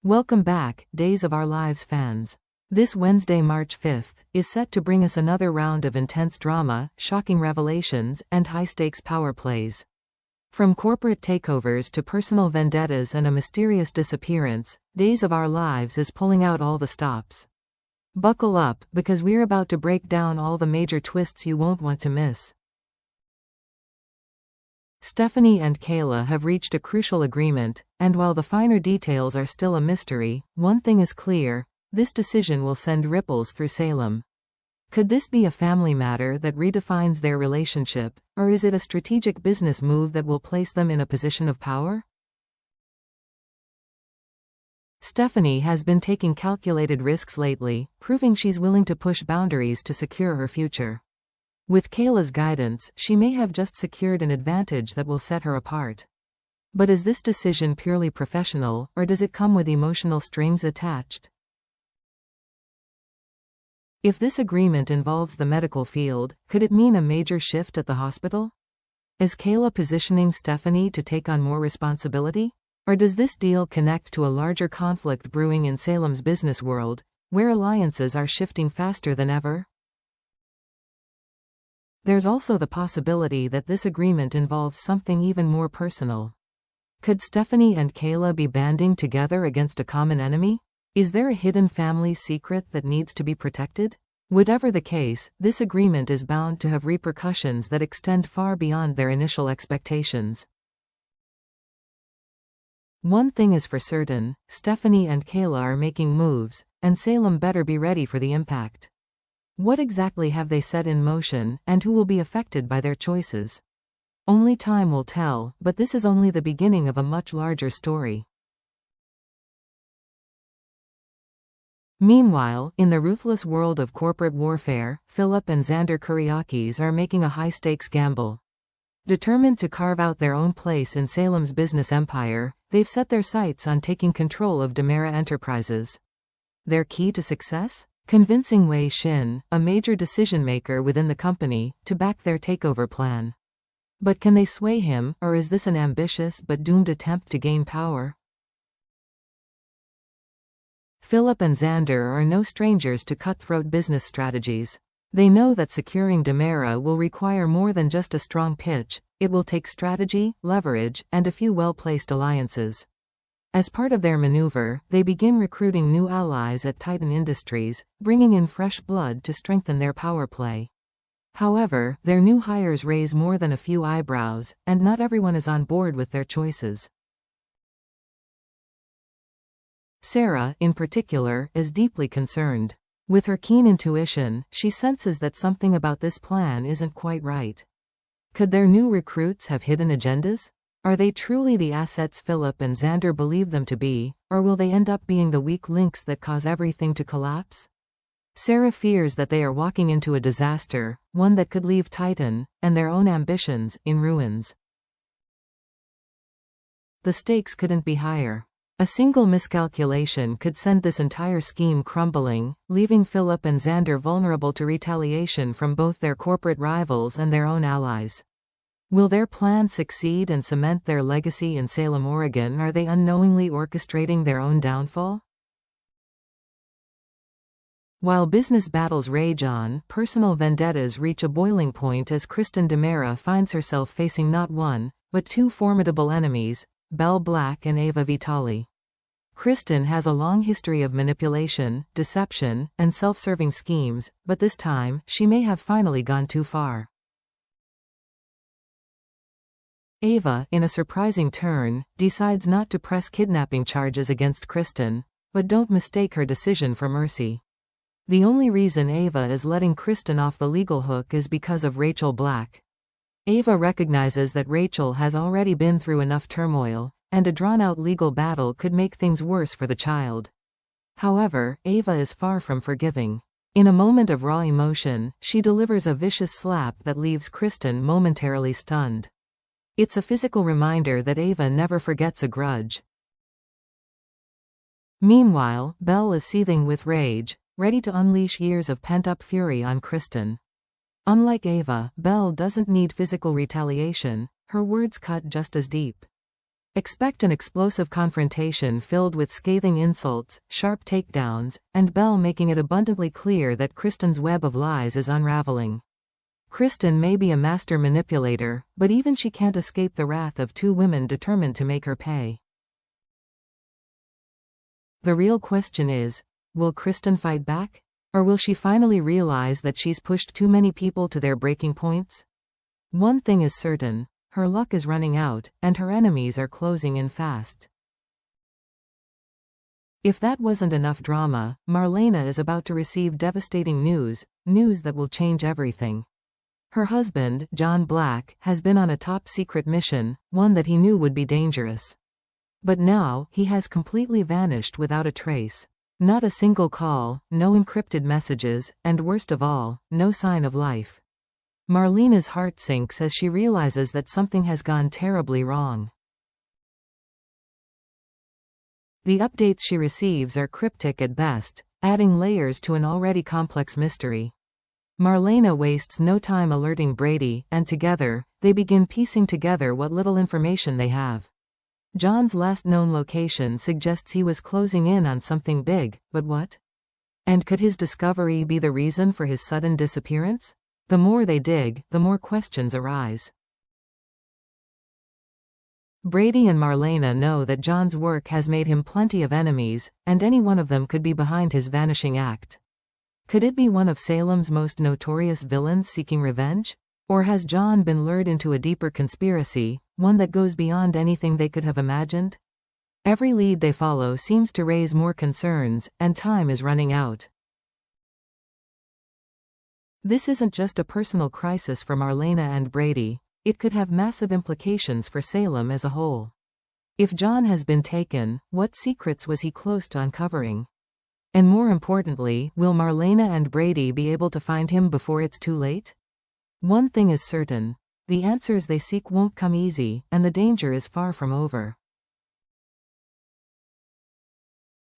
Welcome back, Days of Our Lives fans. This Wednesday, March 5th, is set to bring us another round of intense drama, shocking revelations, and high-stakes power plays. From corporate takeovers to personal vendettas and a mysterious disappearance, Days of Our Lives is pulling out all the stops. Buckle up, because we're about to break down all the major twists you won't want to miss. Stephanie and Kayla have reached a crucial agreement, and while the finer details are still a mystery, one thing is clear: this decision will send ripples through Salem. Could this be a family matter that redefines their relationship, or is it a strategic business move that will place them in a position of power? Stephanie has been taking calculated risks lately, proving she's willing to push boundaries to secure her future. With Kayla's guidance, she may have just secured an advantage that will set her apart. But is this decision purely professional, or does it come with emotional strings attached? If this agreement involves the medical field, could it mean a major shift at the hospital? Is Kayla positioning Stephanie to take on more responsibility? Or does this deal connect to a larger conflict brewing in Salem's business world, where alliances are shifting faster than ever? There's also the possibility that this agreement involves something even more personal. Could Stephanie and Kayla be banding together against a common enemy? Is there a hidden family secret that needs to be protected? Whatever the case, this agreement is bound to have repercussions that extend far beyond their initial expectations. One thing is for certain: Stephanie and Kayla are making moves, and Salem better be ready for the impact. What exactly have they set in motion, and who will be affected by their choices? Only time will tell, but this is only the beginning of a much larger story. Meanwhile, in the ruthless world of corporate warfare, Philip and Xander Kyriakis are making a high-stakes gamble. Determined to carve out their own place in Salem's business empire, they've set their sights on taking control of Demera Enterprises. Their key to success? Convincing Wei Shin, a major decision-maker within the company, to back their takeover plan. But can they sway him, or is this an ambitious but doomed attempt to gain power? Philip and Xander are no strangers to cutthroat business strategies. They know that securing Demera will require more than just a strong pitch; it will take strategy, leverage, and a few well-placed alliances. As part of their maneuver, they begin recruiting new allies at Titan Industries, bringing in fresh blood to strengthen their power play. However, their new hires raise more than a few eyebrows, and not everyone is on board with their choices. Sarah, in particular, is deeply concerned. With her keen intuition, she senses that something about this plan isn't quite right. Could their new recruits have hidden agendas? Are they truly the assets Philip and Xander believe them to be, or will they end up being the weak links that cause everything to collapse? Sarah fears that they are walking into a disaster, one that could leave Titan, and their own ambitions, in ruins. The stakes couldn't be higher. A single miscalculation could send this entire scheme crumbling, leaving Philip and Xander vulnerable to retaliation from both their corporate rivals and their own allies. Will their plan succeed and cement their legacy in Salem, Oregon, or are they unknowingly orchestrating their own downfall? While business battles rage on, personal vendettas reach a boiling point as Kristen Demera finds herself facing not one, but two formidable enemies: Belle Black and Ava Vitali. Kristen has a long history of manipulation, deception, and self-serving schemes, but this time, she may have finally gone too far. Ava, in a surprising turn, decides not to press kidnapping charges against Kristen, but don't mistake her decision for mercy. The only reason Ava is letting Kristen off the legal hook is because of Rachel Black. Ava recognizes that Rachel has already been through enough turmoil, and a drawn-out legal battle could make things worse for the child. However, Ava is far from forgiving. In a moment of raw emotion, she delivers a vicious slap that leaves Kristen momentarily stunned. It's a physical reminder that Ava never forgets a grudge. Meanwhile, Belle is seething with rage, ready to unleash years of pent-up fury on Kristen. Unlike Ava, Belle doesn't need physical retaliation; her words cut just as deep. Expect an explosive confrontation filled with scathing insults, sharp takedowns, and Belle making it abundantly clear that Kristen's web of lies is unraveling. Kristen may be a master manipulator, but even she can't escape the wrath of two women determined to make her pay. The real question is, will Kristen fight back? Or will she finally realize that she's pushed too many people to their breaking points? One thing is certain, her luck is running out, and her enemies are closing in fast. If that wasn't enough drama, Marlena is about to receive devastating news that will change everything. Her husband, John Black, has been on a top-secret mission, one that he knew would be dangerous. But now, he has completely vanished without a trace. Not a single call, no encrypted messages, and worst of all, no sign of life. Marlena's heart sinks as she realizes that something has gone terribly wrong. The updates she receives are cryptic at best, adding layers to an already complex mystery. Marlena wastes no time alerting Brady, and together, they begin piecing together what little information they have. John's last known location suggests he was closing in on something big, but what? And could his discovery be the reason for his sudden disappearance? The more they dig, the more questions arise. Brady and Marlena know that John's work has made him plenty of enemies, and any one of them could be behind his vanishing act. Could it be one of Salem's most notorious villains seeking revenge? Or has John been lured into a deeper conspiracy, one that goes beyond anything they could have imagined? Every lead they follow seems to raise more concerns, and time is running out. This isn't just a personal crisis for Marlena and Brady, it could have massive implications for Salem as a whole. If John has been taken, what secrets was he close to uncovering? And more importantly, will Marlena and Brady be able to find him before it's too late? One thing is certain, the answers they seek won't come easy, and the danger is far from over.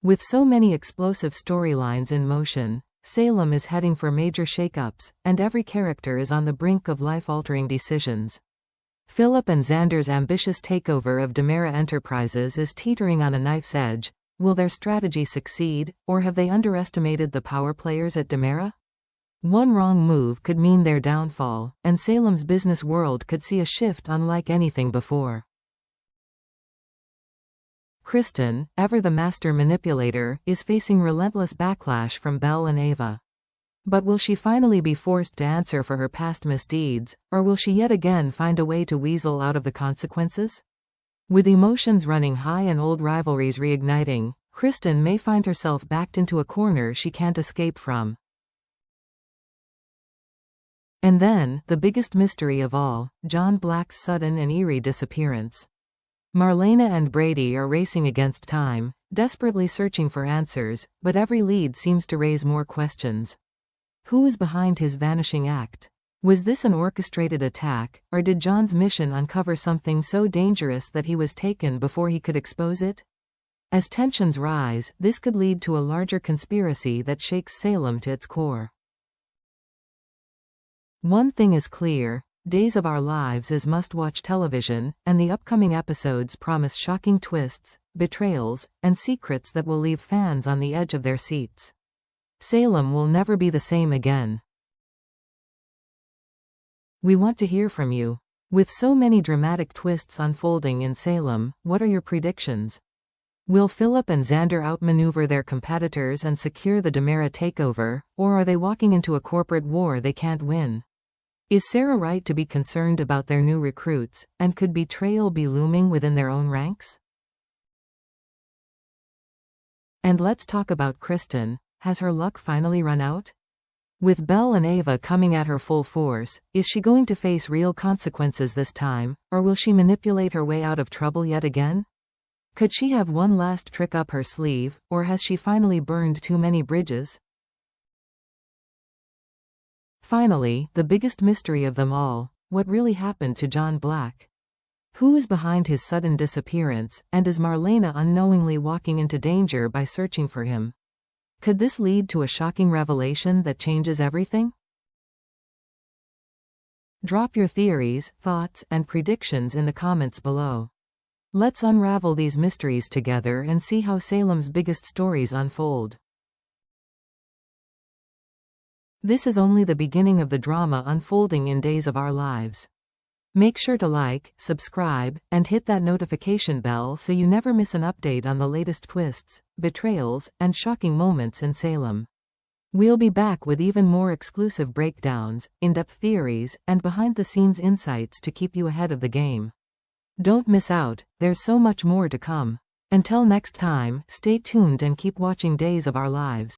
With so many explosive storylines in motion, Salem is heading for major shakeups, and every character is on the brink of life-altering decisions. Philip and Xander's ambitious takeover of DiMera Enterprises is teetering on a knife's edge. Will their strategy succeed, or have they underestimated the power players at DiMera? One wrong move could mean their downfall, and Salem's business world could see a shift unlike anything before. Kristen, ever the master manipulator, is facing relentless backlash from Belle and Ava. But will she finally be forced to answer for her past misdeeds, or will she yet again find a way to weasel out of the consequences? With emotions running high and old rivalries reigniting, Kristen may find herself backed into a corner she can't escape from. And then, the biggest mystery of all, John Black's sudden and eerie disappearance. Marlena and Brady are racing against time, desperately searching for answers, but every lead seems to raise more questions. Who is behind his vanishing act? Was this an orchestrated attack, or did John's mission uncover something so dangerous that he was taken before he could expose it? As tensions rise, this could lead to a larger conspiracy that shakes Salem to its core. One thing is clear, Days of Our Lives is must-watch television, and the upcoming episodes promise shocking twists, betrayals, and secrets that will leave fans on the edge of their seats. Salem will never be the same again. We want to hear from you. With so many dramatic twists unfolding in Salem, what are your predictions? Will Philip and Xander outmaneuver their competitors and secure the DiMera takeover, or are they walking into a corporate war they can't win? Is Sarah right to be concerned about their new recruits, and could betrayal be looming within their own ranks? And let's talk about Kristen. Has her luck finally run out? With Belle and Ava coming at her full force, is she going to face real consequences this time, or will she manipulate her way out of trouble yet again? Could she have one last trick up her sleeve, or has she finally burned too many bridges? Finally, the biggest mystery of them all, what really happened to John Black? Who is behind his sudden disappearance, and is Marlena unknowingly walking into danger by searching for him? Could this lead to a shocking revelation that changes everything? Drop your theories, thoughts, and predictions in the comments below. Let's unravel these mysteries together and see how Salem's biggest stories unfold. This is only the beginning of the drama unfolding in Days of Our Lives. Make sure to like, subscribe, and hit that notification bell so you never miss an update on the latest twists, betrayals, and shocking moments in Salem. We'll be back with even more exclusive breakdowns, in-depth theories, and behind-the-scenes insights to keep you ahead of the game. Don't miss out, there's so much more to come. Until next time, stay tuned and keep watching Days of Our Lives.